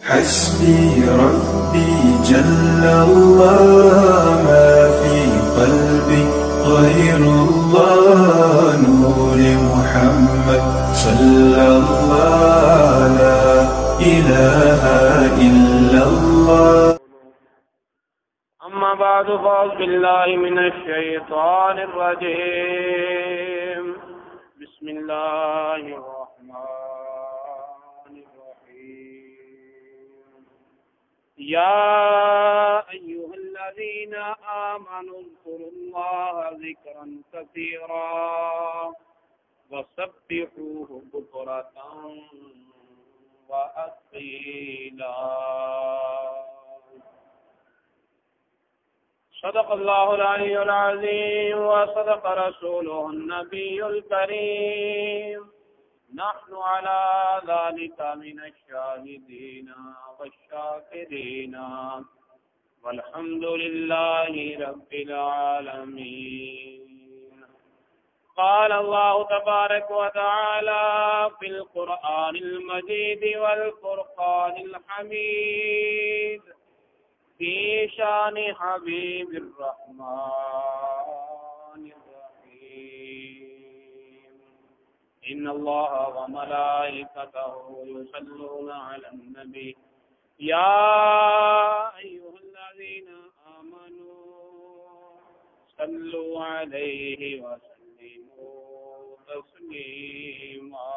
حسبي ربي جل الله ما في قلبي غير الله نور محمد صلى الله لا إله إلا الله. أما بعد فأعوذ بالله من الشيطان الرجيم. بسم الله الرحمن الرحيم. يا أيها الذين آمنوا اذكروا الله ذكرا كثيرا وسبحوه بكرة وأصيلا. صدق الله العلي العظيم وصدق رسوله النبي الكريم. نحن على ذلك من الشاهدين والشاكرين والحمد لله رب العالمين. قال الله تبارك وتعالى في القرآن المجيد والفرقان الحميد في شان حبيب الرحمن الرحيم. إن الله وملائكته يصلون على النبي يا أيها الذين آمنوا صلوا عليه وسلموا تسليما.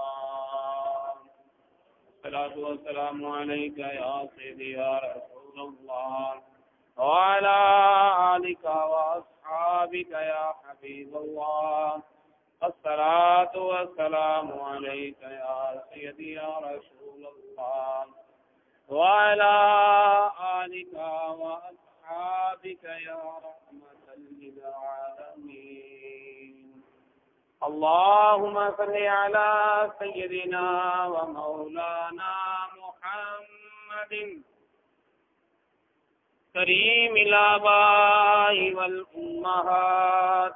الصلاة والسلام عليك يا سيدي يا رسول الله وعلى آلك وأصحابك يا حبيب الله. الصلاة والسلام عليك يا سيدي يا رسول الله وعلى آلك وأصحابك يا رحمة للعالمين. اللهم صل على سيدنا ومولانا محمد كريم الآباء والأمهات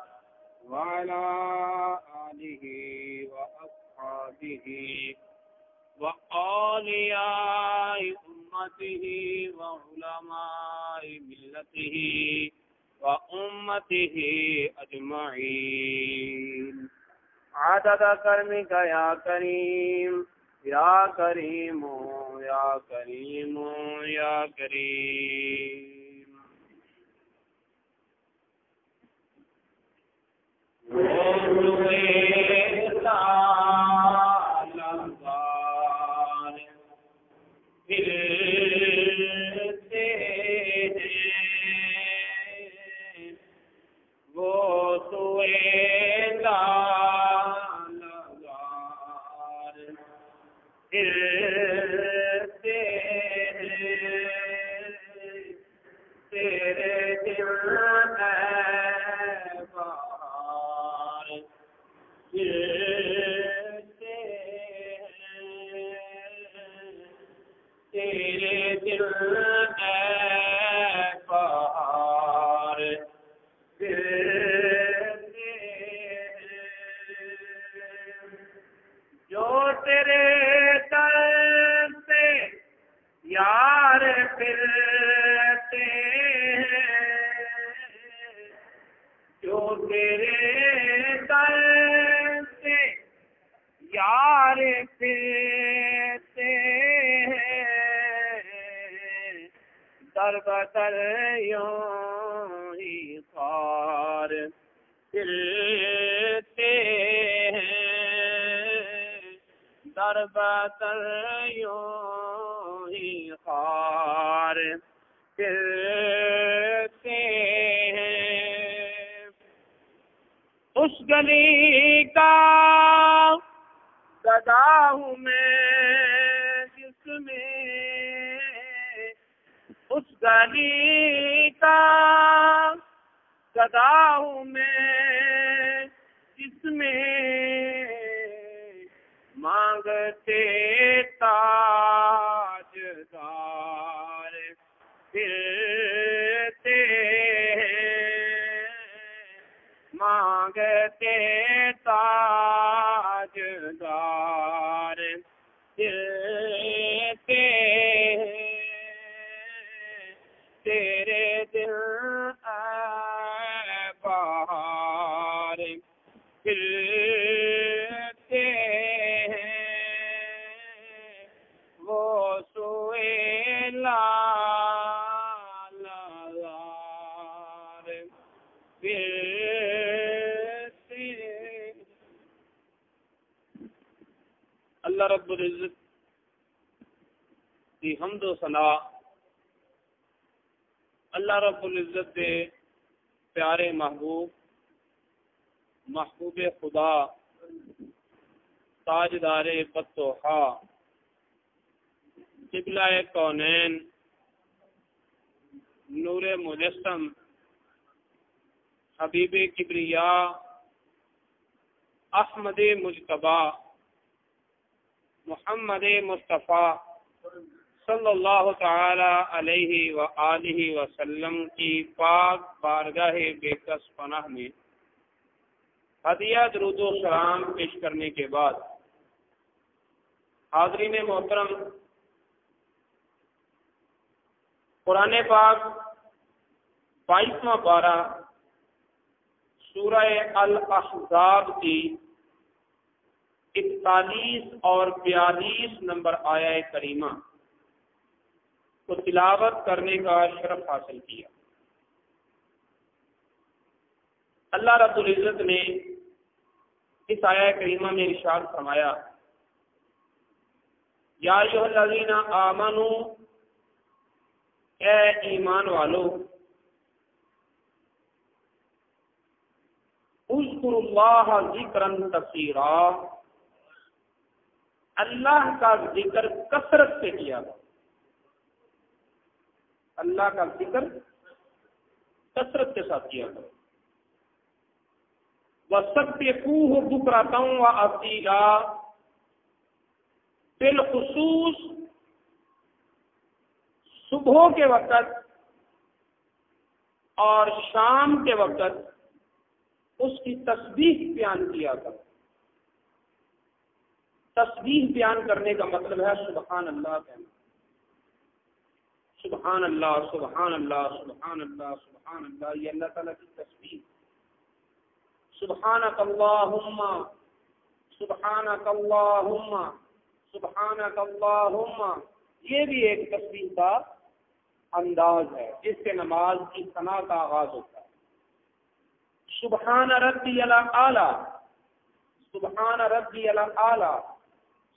وعلى آله وأصحابه وأولياء أمته وعلماء ملته وأمته أجمعين. عدد كرمك يا كريم يا كريم يا كريم يا كريم. اس گلی کا گدا ہوں میں جس میں اس گلی کا گدا ہوں میں جس میں مانگتے تاجدار پھرتے مانگتے تاجدار. دیتے ہیں العزت کی حمد و ثنا اللہ رب العزت کے پیارے محبوب خدا تاجدار فتوحا قبلہ کونین نور مجسم حبیب کبریا احمد مجتبی محمد مصطفیٰ صلی اللہ تعالی علیہ وآلہ وسلم کی پاک بارگاہ بےکس پناہ میں ہدیہ درود و سلام پیش کرنے کے بعد حاضرین محترم، قرآن پاک 22واں پارہ سورہ الاحزاب کی 41 اور 42 نمبر آیہ کریمہ کو تلاوت کرنے کا شرف حاصل کیا۔ اللہ رب العزت نے اس آیہ کریمہ میں ارشاد فرمایا، یا ایھا الذین آمنوا، اے ایمان والو، اذکروا اللہ ذکرا کثیرا، اللہ کا ذکر کثرت سے کیا گیا، اللہ کا ذکر کثرت کے ساتھ کیا گیا۔ وَسَبِّحُوهُ بُكْرَةً وَأَصِيلًا، بالخصوص صبح کے وقت اور شام کے وقت اس کی تسبیح بیان کیا کرو۔ تسبیح بیان کرنے کا مطلب ہے سبحان اللہ کہنا، سبحان اللہ سبحان اللہ سبحان اللہ سبحان اللہ، یہ اللہ تعالیٰ کی تسبیح۔ سبحانک اللہم سبحانک اللہم سبحانک اللہم، یہ بھی ایک تسبیح کا انداز ہے جس سے نماز کی ثنا کا آغاز ہوتا ہے۔ سبحان ربی الاعلی، سبحان ربی الاعلی،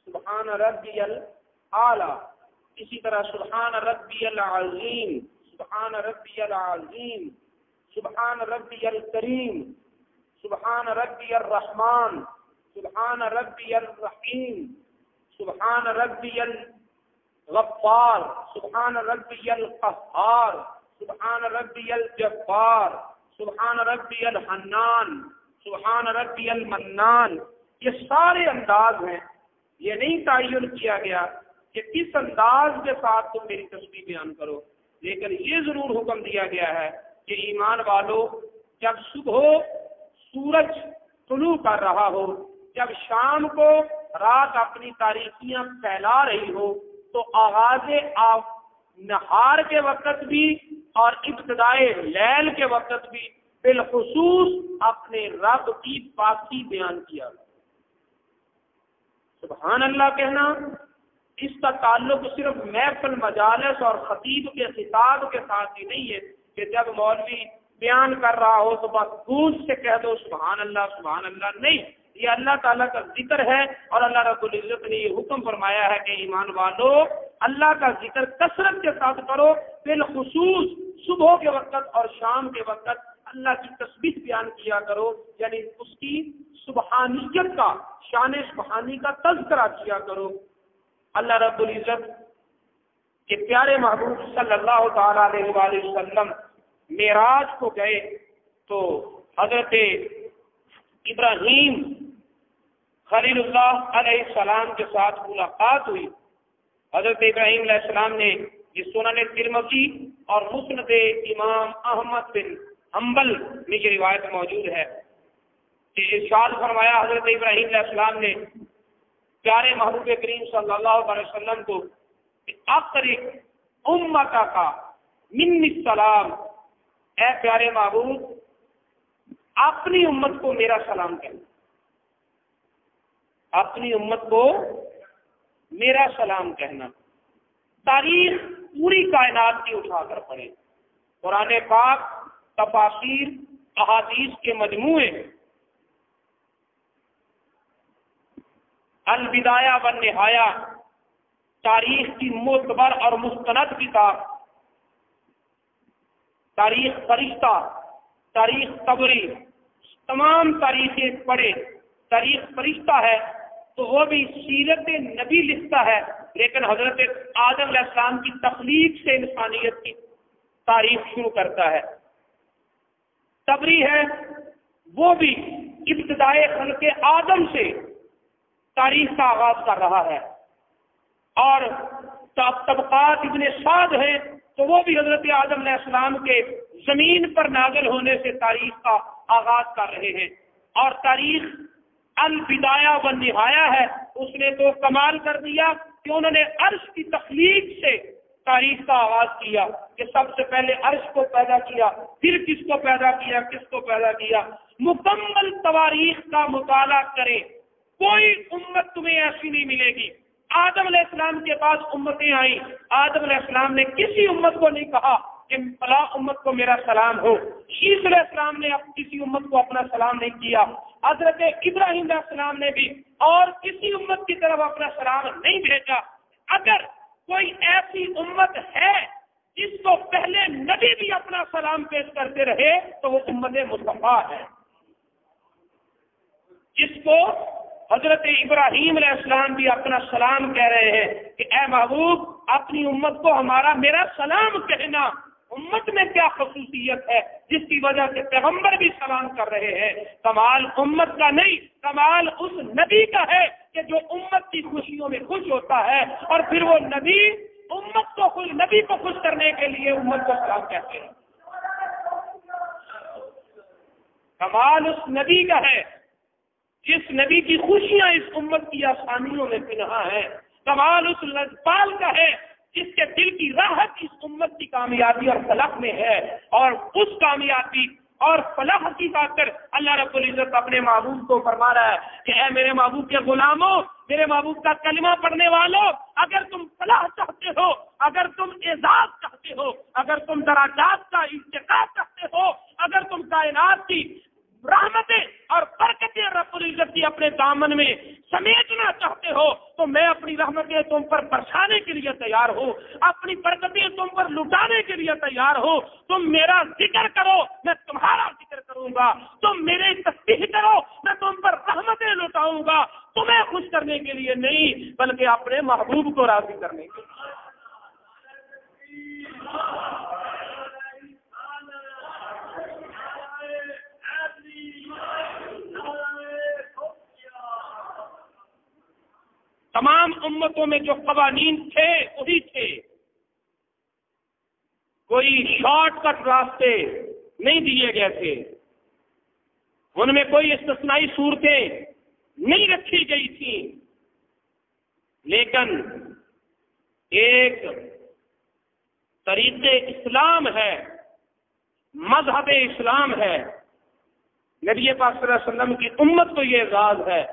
سبحان ربی الاعلی، اسی طرح سبحان ربی العظیم، سبحان ربی العظیم، سبحان ربی الکریم، سبحان ربی الرحمن، سبحان ربی الرحیم، سبحان ربی الغفار، سبحان ربی القہار، سبحان ربی الجبار، سبحان ربی الحنان، سبحان ربی المنان۔ یہ سارے انداز ہیں، یہ نہیں تعین کیا گیا کہ کس انداز کے ساتھ تم میری تسبیح بیان کرو، لیکن یہ ضرور حکم دیا گیا ہے کہ ایمان والو، جب صبح سورج طلوع کر رہا ہو، جب شام کو رات اپنی تاریکیاں پھیلا رہی ہو، تو آغاز نہار کے وقت بھی اور ابتدائے لیل کے وقت بھی بالخصوص اپنے رب کی پاکی بیان کیا۔ سبحان اللہ کہنا، اس کا تعلق صرف محفل مجالس اور خطیب کے خطاب کے ساتھ ہی نہیں ہے کہ جب مولوی بیان کر رہا ہو تو بس گونج سے کہہ دو سبحان اللہ، نہیں، یہ اللہ تعالیٰ کا ذکر ہے، اور اللہ رب العزت نے یہ حکم فرمایا ہے کہ ایمان والو، اللہ کا ذکر کثرت کے ساتھ کرو، بالخصوص صبح کے وقت اور شام کے وقت اللہ کی تسبیح بیان کیا کرو، یعنی اس کی سبحانیت کا، شان سبحانی کا تذکرہ کیا کرو۔ اللہ رب العزت کے پیارے محبوب صلی اللہ تعالی علیہ وآلہ وسلم معراج کو گئے تو حضرت ابراہیم خلیل اللہ علیہ السلام کے ساتھ ملاقات ہوئی۔ حضرت ابراہیم علیہ السلام نے یہ سنن ترمذی اور مسند امام احمد بن حنبل میں یہ روایت موجود ہے کہ ارشاد فرمایا حضرت ابراہیم علیہ السلام نے پیارے محبوب کریم صلی اللہ علیہ وسلم کو اقرئ امتک منی السلام، اے پیارے محبوب اپنی امت کو میرا سلام کہنا، اپنی امت کو میرا سلام کہنا۔ تاریخ پوری کائنات کی اٹھا کر پڑھیں، قرآن پاک، تفاسیر، احادیث کے مجموعے البدایہ والنہایہ تاریخ کی معتبر اور مستند کتاب، تاریخ فرشتہ، تاریخ طبری، تمام تاریخیں پڑھے. تاریخ فرشتہ ہے تو وہ بھی سیرت نبی لکھتا ہے، لیکن حضرت آدم علیہ السلام کی تخلیق سے انسانیت کی تاریخ شروع کرتا ہے. طبری ہے وہ بھی ابتدائے خلق آدم سے تاریخ کا آغاز کر رہا ہے. اور طبقات ابن سعد ہیں تو وہ بھی حضرت آدم علیہ السلام کے زمین پر نازل ہونے سے تاریخ کا آغاز کر رہے ہیں. اور تاریخ البدایہ والنہایہ ہے، اس نے تو کمال کر دیا کہ انہوں نے عرش کی تخلیق سے تاریخ کا آغاز کیا کہ سب سے پہلے عرش کو پیدا کیا، پھر کس کو پیدا کیا، کس کو پیدا کیا. مکمل تواریخ کا مطالعہ کریں، کوئی امت تمہیں ایسی نہیں ملے گی. آدم علیہ السلام کے پاس امتیں آئیں، آدم علیہ السلام نے کسی امت کو نہیں کہا کہ فلاں امت کو میرا سلام ہو. شیس علیہ السلام نے کسی امت کو اپنا سلام نہیں کیا. حضرت ابراہیم علیہ السلام نے بھی اور کسی امت کی طرف اپنا سلام نہیں بھیجا. اگر کوئی ایسی امت ہے جس کو پہلے نبی بھی اپنا سلام پیش کرتے رہے تو وہ امت مصطفیٰ ہے، جس کو حضرت ابراہیم علیہ السلام بھی اپنا سلام کہہ رہے ہیں کہ اے محبوب اپنی امت کو میرا سلام کہنا. امت میں کیا خصوصیت ہے جس کی وجہ سے پیغمبر بھی سلام کر رہے ہیں؟ کمال امت کا نہیں، کمال اس نبی کا ہے کہ جو امت کی خوشیوں میں خوش ہوتا ہے اور پھر وہ نبی نبی کو خوش کرنے کے لیے امت کو سلام کہتے ہیں. کمال اس نبی کا ہے جس نبی کی خوشیاں اس امت کی آسانیوں میں پنہاں ہیں. کمال اس لجپال کا ہے جس کے دل کی راحت اس امت کی کامیابی اور فلاح میں ہے. اور اس کامیابی اور فلاح کی خاطر اللہ رب العزت اپنے محبوب کو فرما رہا ہے کہ اے میرے محبوب کے غلاموں، میرے محبوب کا کلمہ پڑھنے والوں، اگر تم فلاح چاہتے ہو، اگر تم اعزاز چاہتے ہو، اگر تم درجات کا ارتقاء چاہتے ہو، اگر تم کائنات کی رحمتیں اور برکتیں رب العزت کی اپنے دامن میں سمیٹنا چاہتے ہو تو میں اپنی رحمتیں تم پر برسانے کے لیے تیار ہوں، اپنی برکتیں تم پر لٹانے کے لیے تیار ہوں. تم میرا ذکر کرو میں تمہارا ذکر کروں گا، تم میرے تسبیح کرو میں تم پر رحمتیں لٹاؤں گا. تمہیں خوش کرنے کے لیے نہیں بلکہ اپنے محبوب کو راضی کرنے کے لیے. تمام امتوں میں جو قوانین تھے وہی تھے، کوئی شارٹ کٹ راستے نہیں دیے گئے تھے، ان میں کوئی استثنائی صورتیں نہیں رکھی گئی تھیں. لیکن ایک طریق اسلام ہے، مذہب اسلام ہے. نبی پاک صلی اللہ علیہ وسلم کی امت کو یہ اعزاز ہے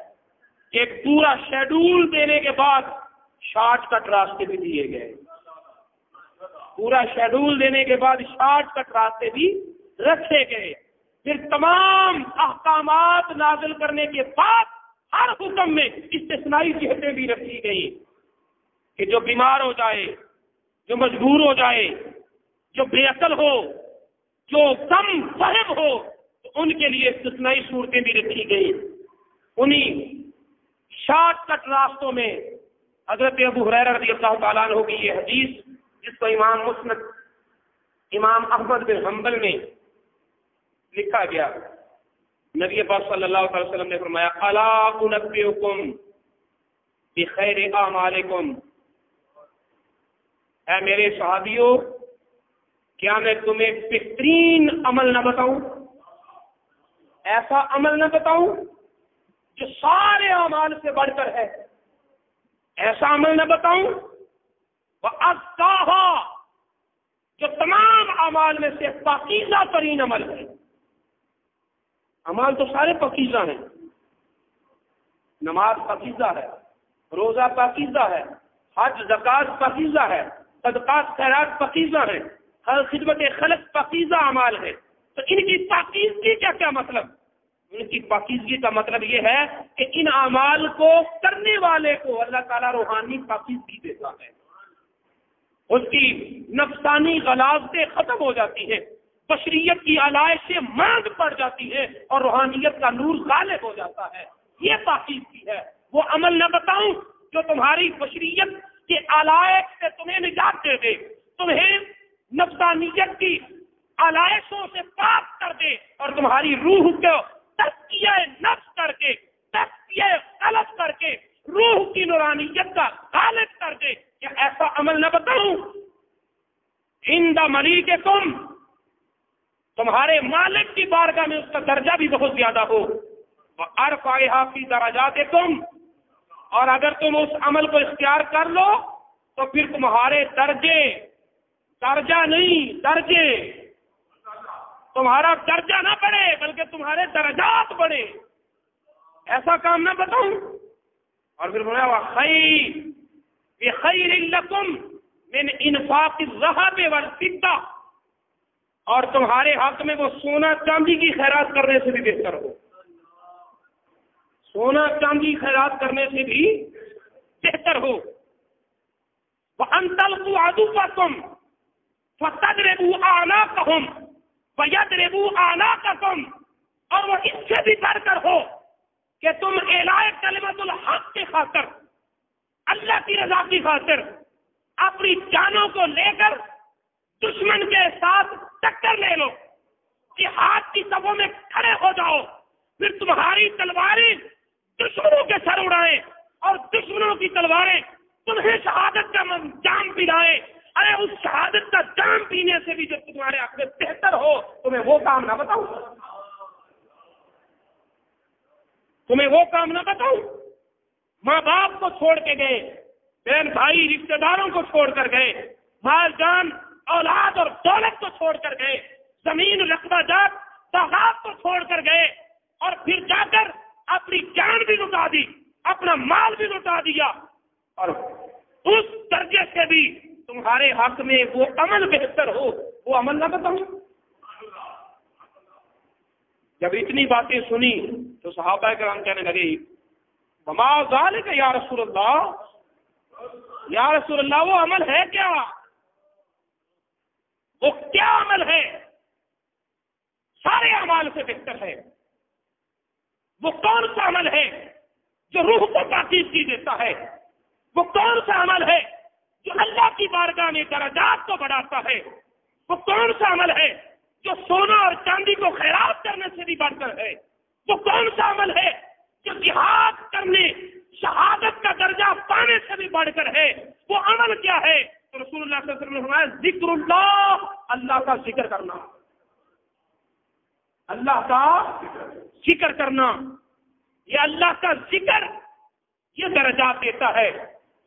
کہ ایک پورا شیڈول دینے کے بعد شارٹ کٹ راستے بھی دیے گئے. پورا شیڈول دینے کے بعد شارٹ کٹ راستے بھی رکھے گئے. پھر تمام احکامات نازل کرنے کے بعد ہر حکم میں استثنائی جہتیں بھی رکھی گئی کہ جو بیمار ہو جائے، جو مجبور ہو جائے، جو بے عقل ہو، جو کم فہم ہو، تو ان کے لیے استثنائی صورتیں بھی رکھی گئی. انہی شارٹ کٹ راستوں میں حضرت ابو ہریرہ رضی اللہ تعالیٰ عنہ کی یہ حدیث جس کو امام مسند امام احمد بن حنبل میں لکھا گیا، نبی پاک صلی اللہ علیہ وسلم نے فرمایا الا انبئکم بخیر اعمالکم، اے میرے صحابیوں کیا میں تمہیں بہترین عمل نہ بتاؤں، ایسا عمل نہ بتاؤں جو سارے اعمال سے بڑھ کر ہے، ایسا عمل نہ بتاؤں وَأَزْكَاهَا جو تمام اعمال میں سے پاکیزہ ترین عمل ہے. اعمال تو سارے پاکیزہ ہیں، نماز پاکیزہ ہے، روزہ پاکیزہ ہے، حج زکات پاکیزہ ہے، صدقات خیرات پاکیزہ ہیں، ہر خدمت خلق پاکیزہ اعمال ہے. تو ان کی پاکیزگی کا کیا مطلب؟ ان کی پاکیزگی کا مطلب یہ ہے کہ ان اعمال کو کرنے والے کو اللہ تعالیٰ روحانی پاکیزگی دیتا ہے، اس کی نفسانی غلاظتیں ختم ہو جاتی ہیں، بشریت کی علائشیں ماند پڑ جاتی ہے اور روحانیت کا نور غالب ہو جاتا ہے. یہ پاکیزگی ہے. وہ عمل نہ بتاؤں جو تمہاری بشریت کے علائق سے تمہیں نجات دے دے، تمہیں نفسانیت کی علائشوں سے پاک کر دے اور تمہاری روح کو تزکیہ نفس کر کے، تزکیہ قلب کر کے روح کی نورانیت کا غالب کر دے. کیا ایسا عمل نہ بتاؤں؟ عند ملیککم، تمہارے مالک کی بارگاہ میں اس کا درجہ بھی بہت زیادہ ہو. وَأَرْفَعِهَا فِي دَرَجَاتِكُمْ، اور اگر تم اس عمل کو اختیار کر لو تو پھر تمہارے درجہ نہیں درجے، تمہارا درجہ نہ بڑھے بلکہ تمہارے درجات بڑھے. ایسا کام نہ بتاؤں؟ اور پھر بولا وَخَيْرٍ بِخَيْرٍ لَكُمْ مِنْ إِنْفَاقِ الذَّهَبِ وَالْفِضَّةِ، اور تمہارے حق میں وہ سونا چاندی کی خیرات کرنے سے بھی بہتر ہو. سونا چاندی خیرات کرنے سے بھی بہتر ہو. وَأَن تَلْقُوا عَدُوَّكُمْ فَتَضْرِبُوا أَعْنَاقَهُمْ وَيَضْرِبُوا أَعْنَاقَكُمْ، اور وہ اس سے بھی بڑھ کر ہو کہ تم اعلاء کلمۃ الحق کی خاطر، اللہ کی رضا کی خاطر اپنی جانوں کو لے کر دشمن کے ساتھ ٹکر لے لو، جہاد کی صفوں میں کھڑے ہو جاؤ، پھر تمہاری تلواریں دشمنوں کے سر اڑائیں اور دشمنوں کی تلواریں تمہیں شہادت کا جام پلائیں. ارے اس شہادت کا جام پینے سے بھی جب تمہارے حق میں بہتر ہو، تمہیں وہ کام نہ بتاؤں؟ تمہیں وہ کام نہ بتاؤں؟ ماں باپ کو چھوڑ کے گئے، بہن بھائی رشتے داروں کو چھوڑ کر گئے، مال جان اولاد اور دولت کو چھوڑ کر گئے، زمین رقبہ جات باغات کو چھوڑ کر گئے، اور پھر جا کر اپنی جان بھی لٹا دی، اپنا مال بھی لٹا دیا، اور اس درجے سے بھی تمہارے حق میں وہ عمل بہتر ہو، وہ عمل نہ بتاؤں؟ جب اتنی باتیں سنی تو صحابہ کرام کہنے لگے وما ذالک یا رسول اللہ، یا رسول اللہ وہ عمل ہے کیا؟ وہ کیا عمل ہے؟ سارے اعمال سے بہتر ہے. وہ کون سا عمل ہے جو روح کو پاکیزگی دیتا ہے؟ وہ کون سا عمل ہے جو اللہ کی بارگاہ میں درجات کو بڑھاتا ہے؟ وہ کون سا عمل ہے جو سونا اور چاندی کو خیرات کرنے سے بھی بڑھ کر ہے؟ وہ کون سا عمل ہے جو جہاد کرنے، شہادت کا درجہ پانے سے بھی بڑھ کر ہے؟ وہ عمل کیا ہے؟ تو رسول اللہ صلی اللہ علیہ وسلم نے فرمایا ذکر اللہ، اللہ کا ذکر کرنا، اللہ کا ذکر کرنا. یہ اللہ کا ذکر یہ درجات دیتا ہے،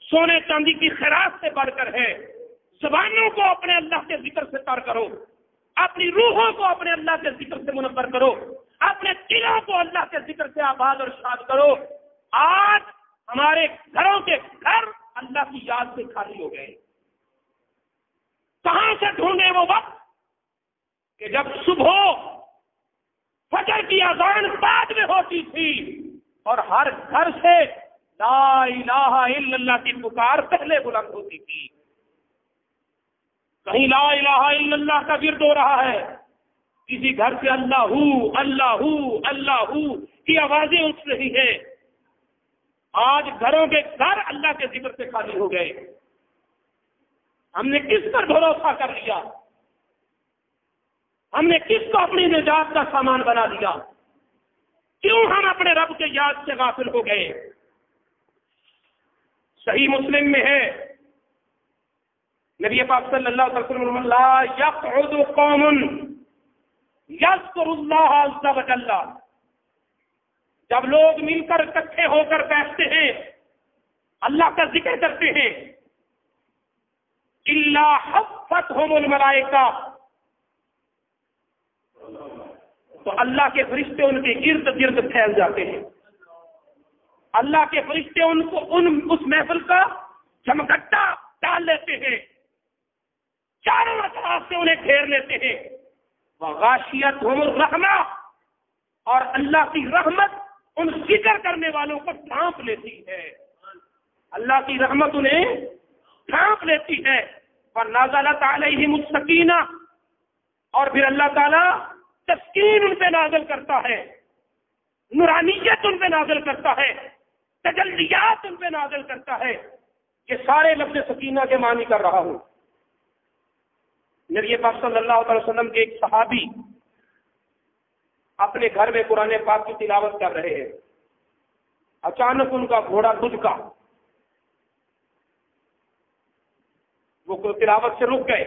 سونے چاندی کی خیرات سے بڑھ کر ہے. زبانوں کو اپنے اللہ کے ذکر سے تر کرو، اپنی روحوں کو اپنے اللہ کے ذکر سے منور کرو، اپنے دلوں کو اللہ کے ذکر سے آباد اور شاد کرو. آج ہمارے گھروں کے گھر اللہ کی یاد سے خالی ہو گئے. کہاں سے ڈھونڈے وہ وقت کہ جب صبح فجر کی اذان بعد میں ہوتی تھی اور ہر گھر سے لا الہ الا اللہ کی پکار پہلے بلند ہوتی تھی. کہیں لا الہ الا اللہ کا ورد ہو رہا ہے، کسی گھر سے اللہ اللہ اللہ کی آوازیں اٹھ رہی ہیں. آج گھروں کے گھر اللہ کے ذکر سے خالی ہو گئے. ہم نے کس پر بھروسہ کر لیا؟ ہم نے کس کو اپنی نجات کا سامان بنا دیا؟ کیوں ہم اپنے رب کے یاد سے غافل ہو گئے؟ صحیح مسلم میں ہے، نبی پاک صلی اللہ علیہ وسلم لا یقعد قوم یذکر اللہ عز وجل، جب لوگ مل کر اکٹھے ہو کر بیٹھتے ہیں، اللہ کا ذکر کرتے ہیں، الا حفتہم الملائکہ، تو اللہ کے فرشتے ان کے ارد گرد پھیل جاتے ہیں. اللہ کے فرشتے ان کو اس محفل کا جمگٹا ڈال لیتے ہیں، چاروں طرف سے انہیں گھیر لیتے ہیں. وغاشیتہم الرحمہ، اور اللہ کی رحمت ان ذکر کرنے والوں کو ڈھانپ لیتی ہے، اللہ کی رحمت انہیں ڈھانپ لیتی ہے۔ فَنَزَلَتْ عَلَيْهِمُ السَّكِينَةُ، اور پھر اللہ تعالیٰ تسکین ان پہ نازل کرتا ہے، نورانیت ان پہ نازل کرتا ہے، تجلیات ان پہ نازل کرتا ہے۔ یہ سارے لفظ سکینہ کے معنی کر رہا ہوں۔ نبی پاک صلی اللہ علیہ وسلم کے ایک صحابی اپنے گھر میں قرآن پاک کی تلاوت کر رہے ہیں، اچانک ان کا گھوڑا دھدکا، وہ تلاوت سے رک گئے،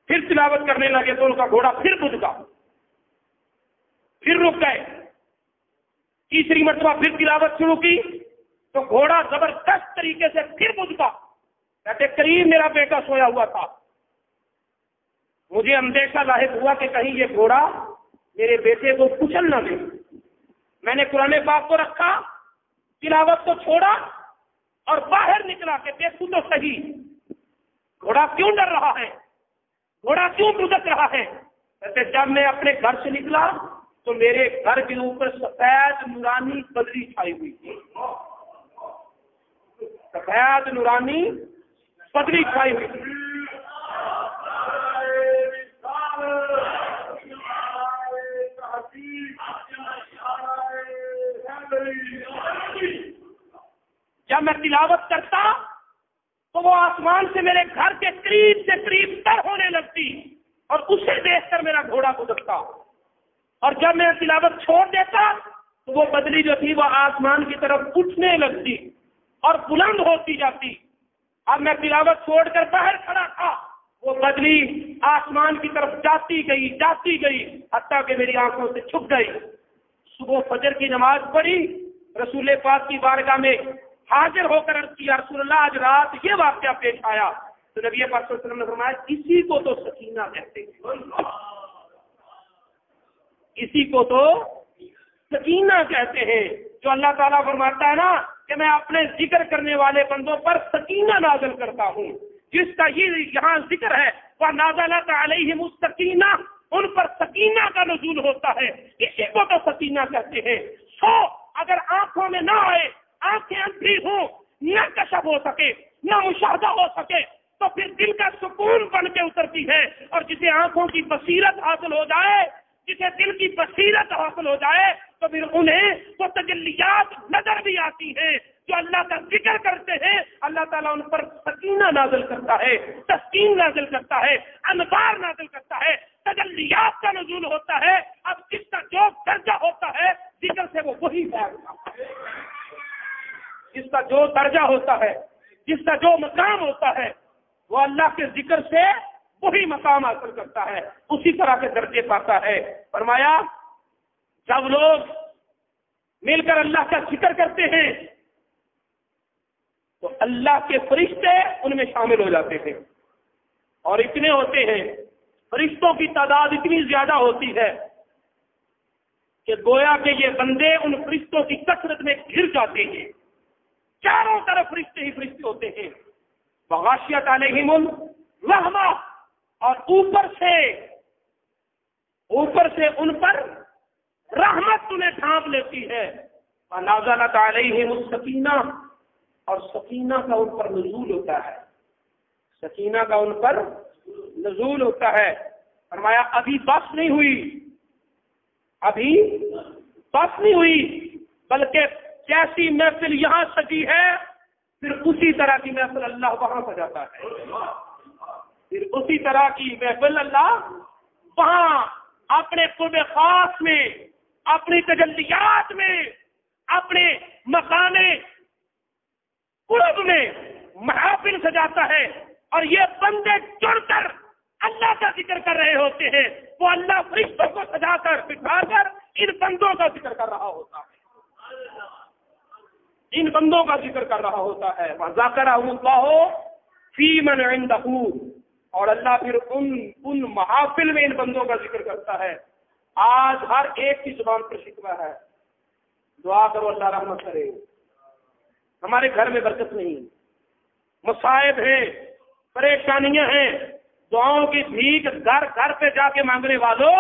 پھر تلاوت کرنے لگے تو ان کا گھوڑا پھر دھدکا، پھر رک گئے، تیسری مرتبہ پھر تلاوت شروع کی تو گھوڑا زبردست طریقے سے پھر دھدکا۔ کہتے قریب میرا بیٹا سویا ہوا تھا، مجھے اندیشہ لاحق ہوا کہ کہیں یہ گھوڑا میرے بیٹے کو کچل نہ دے۔ میں نے قرآن پاک کو رکھا، تلاوت کو چھوڑا اور باہر نکلا کہ دیکھوں تو صحیح گھوڑا کیوں ڈر رہا ہے، گھوڑا کیوں دھدک رہا ہے۔ کہتے جب میں اپنے گھر سے نکلا تو میرے گھر کے اوپر سفید نورانی بدری چھائی ہوئی تھی، سفید نورانی بدری چھائی ہوئی تھی۔ جب میں تلاوت کرتا تو وہ آسمان سے میرے گھر کے قریب سے قریب تر ہونے لگتی اور اسے دیکھ کر میرا گھوڑا گزرتا، اور جب میں تلاوت چھوڑ دیتا تو وہ بدلی جو تھی وہ آسمان کی طرف اٹھنے لگتی اور بلند ہوتی جاتی۔ اب میں تلاوت چھوڑ کر باہر کھڑا تھا، وہ بدلی آسمان کی طرف جاتی گئی حتیٰ کہ میری آنکھوں سے چھپ گئی۔ صبح فجر کی نماز پڑھی، رسول پاک کی بارگاہ میں حاضر ہو کر عرض کیا رسول اللہ آج رات یہ واقعہ پیش آیا، تو نبی پاک صلی اللہ علیہ وسلم نے فرمایا اسی کو تو سکینہ کہتے ہیں، اسی کو تو سکینہ کہتے ہیں۔ جو اللہ تعالیٰ فرماتا ہے نا کہ میں اپنے ذکر کرنے والے بندوں پر سکینہ نازل کرتا ہوں، جس کا یہ یہاں ذکر ہے وَنَزَلَتْ عَلَيْهِمُ السَّكِينَةُ، ان پر سکینہ کا نزول ہوتا ہے، اسی کو تو سکینہ کہتے ہیں۔ سو اگر آنکھوں میں نہ آئے، آنکھیں اندھی ہوں، نہ کشف ہو سکے، نہ مشاہدہ ہو سکے، تو پھر دل کا سکون بن کے اترتی ہے، اور جسے آنکھوں کی بصیرت حاصل ہو جائے، جسے دل کی بصیرت حاصل ہو جائے تو پھر انہیں وہ تجلیات نظر بھی آتی ہیں جو اللہ کا ذکر کرتے ہیں، اللہ تعالیٰ ان پر سکینہ نازل کرتا ہے، تسکین نازل کرتا ہے، انوار نازل کرتا ہے، تجلیات کا نزول ہوتا ہے۔ اب جس کا جو درجہ ہوتا ہے ذکر سے وہ وہی بیٹھتا ہے، جس کا جو درجہ ہوتا ہے، جس کا جو مقام ہوتا ہے وہ اللہ کے ذکر سے وہی مقام حاصل کرتا ہے، اسی طرح کے درجے پاتا ہے۔ فرمایا جب لوگ مل کر اللہ کا ذکر کرتے ہیں تو اللہ کے فرشتے ان میں شامل ہو جاتے ہیں، اور اتنے ہوتے ہیں، فرشتوں کی تعداد اتنی زیادہ ہوتی ہے کہ گویا کہ یہ بندے ان فرشتوں کی کثرت میں گھر جاتے ہیں، چاروں طرف فرشتے ہی فرشتے ہوتے ہیں۔ وغاشیت علیہم الرحمہ، اور اوپر سے ان پر رحمت انہیں ڈھانپ لیتی ہے۔ نازلت علیہم السکینہ، اور سکینہ کا ان پر نزول ہوتا ہے، سکینہ کا ان پر نزول ہوتا ہے۔ فرمایا ابھی بس نہیں ہوئی، بلکہ جیسی محفل یہاں سجی ہے پھر اسی طرح کی محفل اللہ وہاں سجاتا ہے، پھر اسی طرح کی محفل اللہ وہاں اپنے قرب خاص میں، اپنی تجلیات میں، اپنے مقام قرب میں محافل سجاتا ہے، اور یہ بندے جڑ کر اللہ کا ذکر کر رہے ہوتے ہیں، وہ اللہ فرشتوں کو سجا کر بٹھا کر ان بندوں کا ذکر کر رہا ہوتا ہے، ان بندوں کا ذکر کر رہا ہوتا ہے۔ وَذَكَرَهُ اللَّهُ فِي مَنْ عِندَهُ، اور اللہ پھر ان محافل میں ان بندوں کا ذکر کرتا ہے۔ آج ہر ایک کی زبان پر شکوہ ہے، دعا کرو اللہ رحمت کرے، ہمارے گھر میں برکت نہیں، مصائب ہیں، پریشانیاں ہیں، دعاؤں کی بھیک گھر گھر پہ جا کے مانگنے والوں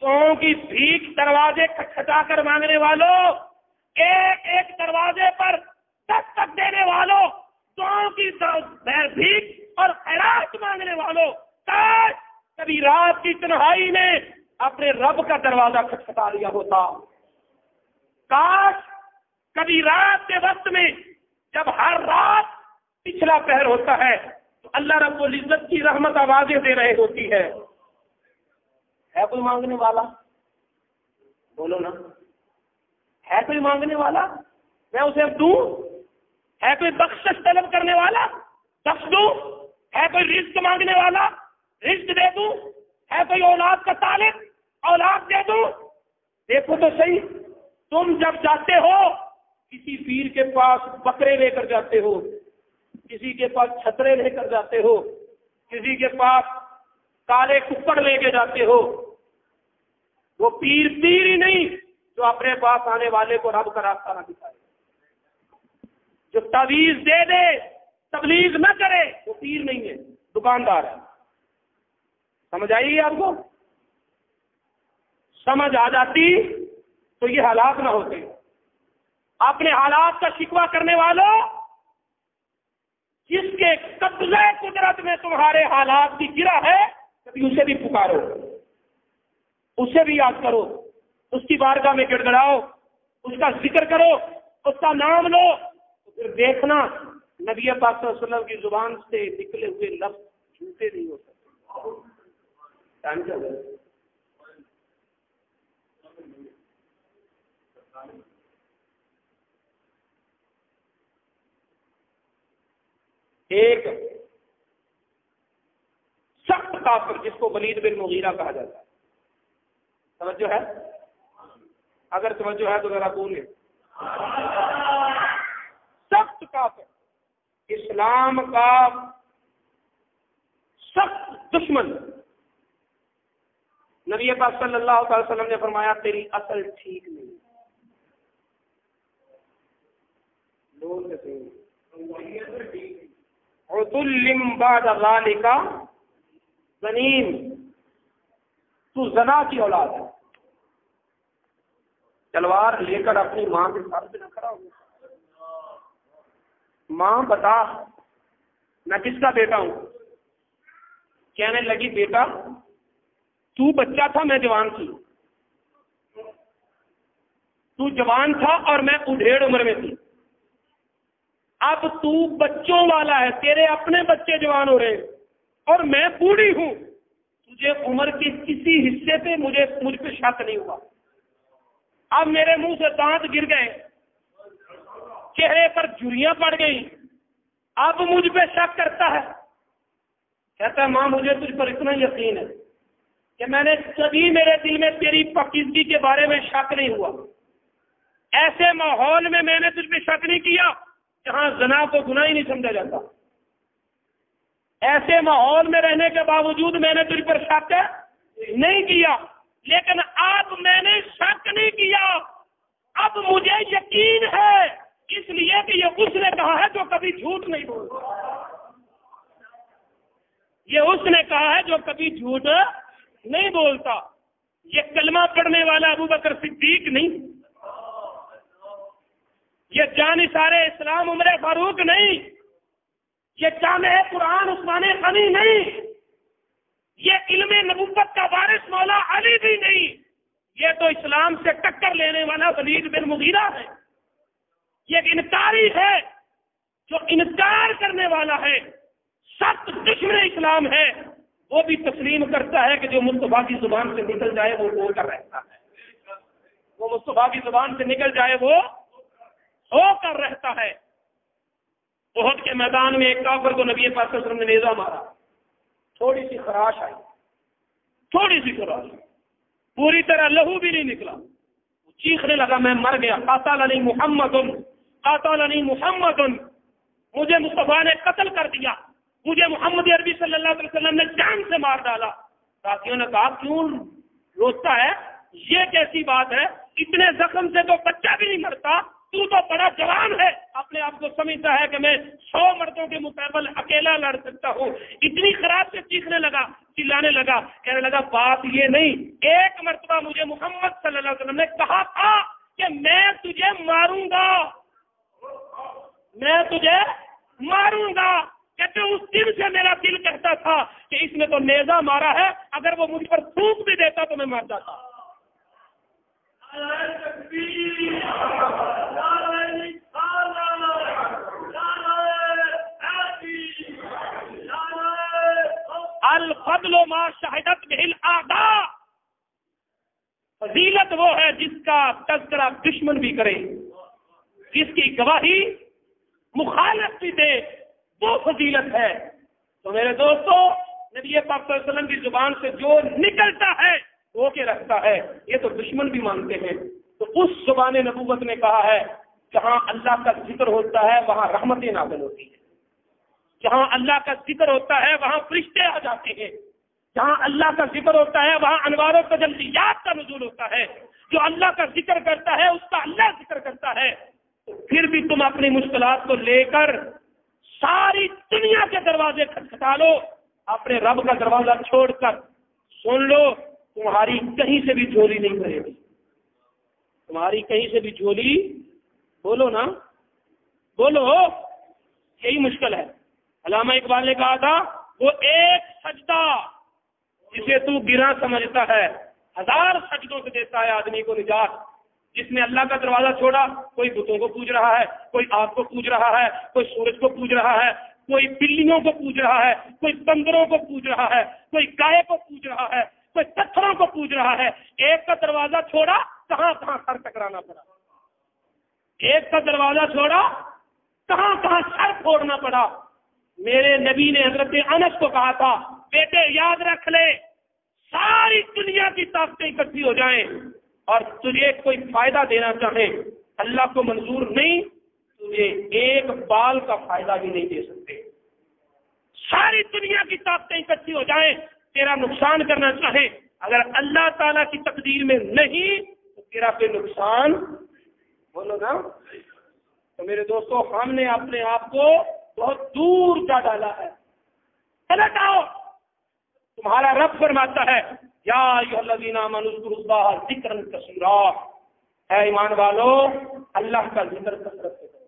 دعاؤں کی بھیک دروازے کھٹکھٹا کر مانگنے والوں، ایک ایک دروازے پر دستک دینے والوں، دعاؤں کی بھیک اور خیرات مانگنے والوں، کاش کبھی رات کی تنہائی میں اپنے رب کا دروازہ کھٹکھٹا لیا ہوتا، کاش کبھی رات کے وقت میں جب ہر رات پچھلا پہر ہوتا ہے تو اللہ رب العزت کی رحمت آوازیں دے رہے ہوتی ہے کوئی مانگنے والا؟ بولو نا، ہے کوئی مانگنے والا؟ میں اسے اب دوں؟ ہے کوئی بخشش طلب کرنے والا؟ بخش دوں؟ ہے کوئی رزق مانگنے والا؟ رزق دے دوں؟ ہے کوئی اولاد کا طالب؟ اولاد دے دوں؟ دیکھو تو صحیح، تم جب جاتے ہو کسی پیر کے پاس بکرے لے کر جاتے ہو، کسی کے پاس چھترے لے کر جاتے ہو، کسی کے پاس کالے کپڑ لے کے جاتے ہو، وہ پیر ہی نہیں جو اپنے پاس آنے والے کو رب کا راستہ نہ دکھائے، جو تعویذ دے دے تبلیغ نہ کرے، وہ پیر نہیں ہے، دکاندار ہے۔ سمجھ آئی آپ کو؟ سمجھ آ جاتی تو یہ حالات نہ ہوتے۔ اپنے حالات کا شکوہ کرنے والوں، جس کے قبضہ قدرت میں تمہارے حالات کی گرہ ہے، کبھی اسے بھی پکارو، اسے بھی یاد کرو، اس کی بارگاہ میں گڑ گڑاؤ، اس کا ذکر کرو، اس کا نام لو، تو پھر دیکھنا نبی پاک صلی اللہ علیہ وسلم کی زبان سے نکلے ہوئے لفظ جھوٹے نہیں ہو سکتے۔ ٹائم کیا ہے؟ ایک سخت کافر جس کو ولید بن مغیرہ کہا جاتا ہے، توجہ ہے؟ اگر توجہ ہے تو ذرا بولے۔ سخت کافر، اسلام کا سخت دشمن، نبی پاک صلی اللہ علیہ وسلم نے فرمایا تیری اصل ٹھیک نہیں۔ عُتُلٍّ بَعْدَ ذَلِكَ زنیم، تو زنا کی اولاد ہے۔ تلوار لے کر اپنی ماں کے سر پہ نہ کھڑا ہو۔ ماں بتا میں کس کا بیٹا ہوں؟ کہنے لگی بیٹا تو بچہ تھا میں جوان تھی، تو جوان تھا اور میں ادھیڑ عمر میں تھی، اب تو بچوں والا ہے، تیرے اپنے بچے جوان ہو رہے ہیں اور میں بوڑھی ہوں، تجھے عمر کے کسی حصے پہ مجھ پہ شک نہیں ہوا۔ اب میرے منہ سے دانت گر گئے، چہرے پر جھریاں پڑ گئی، اب مجھ پہ شک کرتا ہے۔ کہتا ہے ماں مجھے تجھ پر اتنا یقین ہے کہ میں نے کبھی میرے دل میں تیری پاکیزگی کے بارے میں شک نہیں ہوا، ایسے ماحول میں نے تجھ پہ شک نہیں کیا جہاں زنا کو گناہ ہی نہیں سمجھا جاتا، ایسے ماحول میں رہنے کے باوجود میں نے تجھ پر شک نہیں کیا، لیکن اب میں نے شک نہیں کیا، اب مجھے یقین ہے، اس لیے کہ یہ اس نے کہا ہے جو کبھی جھوٹ نہیں بولتا، یہ اس نے کہا ہے جو کبھی جھوٹ نہیں بولتا۔ یہ کلمہ پڑھنے والا ابو بکر صدیق نہیں، یہ جانثار اسلام عمر فاروق نہیں، یہ جامع قرآن عثمان غنی نہیں، یہ علم نبوت کا وارث مولا علی بھی نہیں، یہ تو اسلام سے ٹکر لینے والا ولید بن مغیرہ ہے۔ یہ ایک انکاری ہے، جو انکار کرنے والا ہے، سخت دشمن اسلام ہے، وہ بھی تسلیم کرتا ہے کہ جو مصطفیٰ کی زبان سے نکل جائے وہ ہو کر رہتا ہے، وہ مصطفیٰ کی زبان سے نکل جائے وہ ہو کر رہتا ہے۔ احد کے میدان میں ایک کافر کو نبی پاک صلی اللہ علیہ وسلم نے نیزہ مارا، تھوڑی سی خراش آئی، تھوڑی سی خراش، پوری طرح لہو بھی نہیں نکلا، وہ چیخنے لگا میں مر گیا، قاتلنی محمد قاتلنی محمد، مجھے مصطفیٰ نے قتل کر دیا، مجھے محمد عربی صلی اللہ علیہ وسلم نے جان سے مار ڈالا۔ ساتھیوں نے کہا کیوں روتا ہے، یہ کیسی بات ہے، اتنے زخم سے تو بچہ بھی نہیں مرتا، تو بڑا جوان ہے، اپنے آپ کو سمجھتا ہے کہ میں 100 مردوں کے مقابل اکیلا لڑ سکتا ہوں، اتنی خراب سے چیخنے لگا، چلانے لگا، کہنے لگا بات یہ نہیں، ایک مرتبہ مجھے محمد صلی اللہ علیہ وسلم نے کہا تھا کہ میں تجھے ماروں گا، میں تجھے ماروں گا۔ کہتے اس دن سے میرا دل کہتا تھا کہ اس نے تو نیزہ مارا ہے، اگر وہ مجھ پر تھوک بھی دیتا تو میں مار جاتا۔ الفضل ما شہدت به الاعداء، فضیلت وہ ہے جس کا تذکرہ دشمن بھی کرے، جس کی گواہی مخالف بھی دے، وہ فضیلت ہے۔ تو میرے دوستو، نبی پاک صلی اللہ علیہ وسلم کی زبان سے جو نکلتا ہے وہ کے رکھتا ہے، یہ تو دشمن بھی مانتے ہیں۔ تو اس زبان نبوت نے کہا ہے جہاں اللہ کا ذکر ہوتا ہے وہاں رحمتیں نازل ہوتی ہیں، جہاں اللہ کا ذکر ہوتا ہے وہاں فرشتے آ جاتے ہیں، جہاں اللہ کا ذکر ہوتا ہے وہاں انوار و تجلیات کا نزول ہوتا ہے، جو اللہ کا ذکر کرتا ہے اس کا اللہ ذکر کرتا ہے۔ تو پھر بھی تم اپنی مشکلات کو لے کر ساری دنیا کے دروازے کھٹکھٹا لو، اپنے رب کا دروازہ چھوڑ کر سن لو، تمہاری کہیں سے بھی جھولی نہیں بھرے گی، تمہاری کہیں سے بھی جھولی، بولو نا، بولو، یہی مشکل ہے۔ علامہ اقبال نے کہا تھا وہ ایک سجدہ جسے تو گرا سمجھتا ہے 1000 سجدوں سے دیتا ہے آدمی کو نجات۔ جس نے اللہ کا دروازہ چھوڑا، کوئی بتوں کو پوج رہا ہے، کوئی آگ کو پوج رہا ہے، کوئی سورج کو پوج رہا ہے، کوئی بلیوں کو پوج رہا ہے، کوئی بندروں کو پوج رہا ہے، کوئی گائے کو پوج رہا ہے، کوئی پتھروں کو پوج رہا ہے۔ ایک کا دروازہ چھوڑا، کہاں کہاں سر ٹکرانا پڑا، ایک کا دروازہ چھوڑا، کہاں کہاں سر پھوڑنا پڑا۔ میرے نبی نے حضرت انس کو کہا تھا بیٹے یاد رکھ لے، ساری دنیا کی طاقتیں اکٹھی ہو جائیں اور تجھے کوئی فائدہ دینا چاہے، اللہ کو منظور نہیں، تجھے ایک بال کا فائدہ بھی نہیں دے سکتے۔ ساری دنیا کی طاقتیں اکٹھی ہو جائیں، تیرا نقصان کرنا چاہے، اگر اللہ تعالیٰ کی تقدیر میں نہیں تو تیرا پہ نقصان، بولو نا۔ تو میرے دوستو، ہم نے اپنے آپ کو بہت دور جا ڈالا ہے۔ چلے جاؤ، تمہارا رب فرماتا ہے یا ایھا الذین آمنوا اذکروا اللہ ذکرا کثیرا، اے ایمان والو اللہ کا ذکر کثرت سے کرو،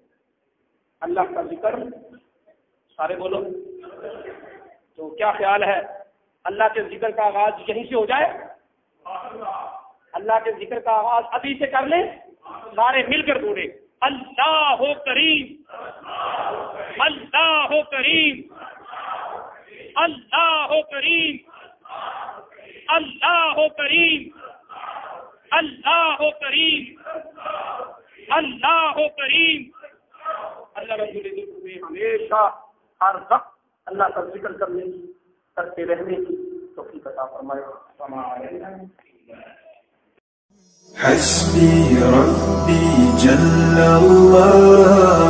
اللہ کا ذکر، سارے بولو۔ تو کیا خیال ہے اللہ کے ذکر کا آغاز یہیں سے ہو جائے؟ اللہ کے ذکر کا آغاز ابھی سے کر لیں، سارے مل کر بولے اللہ کریم، اللہ کریم، اللہ کریم، اللہ کریم، اللہ کریم، اللہ کریم۔ اللہ رب العزت میں ہمیشہ ہر وقت اللہ کا ذکر کرتے رہنے کی توفیق عطا فرمائے۔ حسبي ربي جل الله